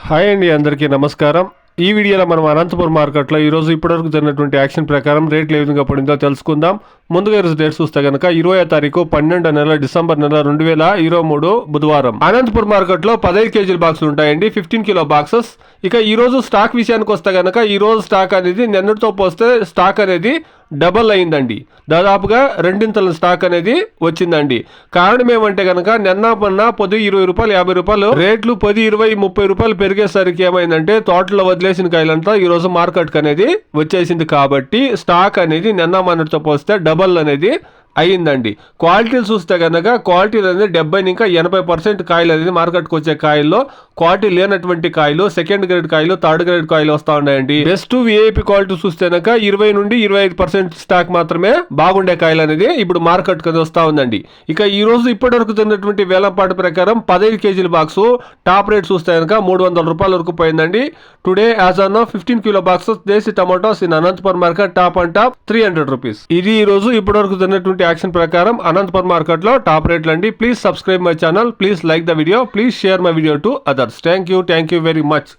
Hi అండి, అందరికీ నమస్కారం. ఈ వీడియోలో మనం అనంతపురం మార్కెట్లో ఈరోజు ఇప్పటివరకు జరిగినటువంటి యాక్షన్ ప్రకారం రేట్లు ఏ విధంగా పడిందో తెలుసుకుందాం. ముందుగా ఈరోజు డేట్ చూస్తే కనుక 20వ తారీఖు 12వ నెల డిసెంబర్ నెల 2023 బుధవారం. అనంతపురం మార్కెట్లో 15 కేజీల బాక్సులు ఉంటాయండి, 15 కిలో బాక్సెస్. ఇక ఈ రోజు స్టాక్ విషయానికి వస్తే కనుక ఈ రోజు స్టాక్ అనేది నిన్నటితో పోస్తే స్టాక్ అనేది డబల్ అయిందండి. దాదాపుగా రెండింతల స్టాక్ అనేది వచ్చిందండి. కారణం ఏమంటే కనుక నిన్న మొన్న 10, 20 రూపాయలు, 50 రూపాయలు రేట్లు 10, 20, 30 రూపాయలు పెరిగేసరికి ఏమైందంటే తోటలో వదిలేసిన కాయలంతా ఈ రోజు మార్కెట్కి అనేది వచ్చేసింది. కాబట్టి స్టాక్ అనేది నిన్న మొన్నటితో పోస్తే డబల్ అనేది అయ్యిందండి. క్వాలిటీలు చూస్తే కనుక క్వాలిటీలు అనేది 70 ఇంకా 80% కాయలు అనేది మార్కెట్కి వచ్చే కాయల్లో క్వాలిటీ లేనటువంటి కాయలు, సెకండ్ గ్రేడ్ కాయలు, థర్డ్ గ్రేడ్ కాయలు వస్తూ ఉన్నాయండి. బెస్ట్ విఐపి క్వాలిటీ చూస్తే కనుక 20 నుండి 25% స్టాక్ మాత్రమే బాగుండే కాయలు అనేది ఇప్పుడు మార్కెట్కి వస్తూ ఉందండి. ఇక ఈ రోజు ఇప్పటి వరకు తిన్నటువంటి వేలంపాటు ప్రకారం 15 కేజీల బాక్స్ టాప్ రేట్ చూస్తే కనుక 300 రూపాయల వరకు పోయిందండి. Today as on 15 kilo boxes desi tomatoes in Anantapur market top and top 300 rupees. ఇది ఈ రోజు ఇప్పటి వరకు తిన్నటువంటి యాక్షన్ ప్రకారం అనంతపురం మార్కెట్ లో టాప్ రేట్లు అండి. Please subscribe my channel, please like the video, please share my video to others. Thank you very much.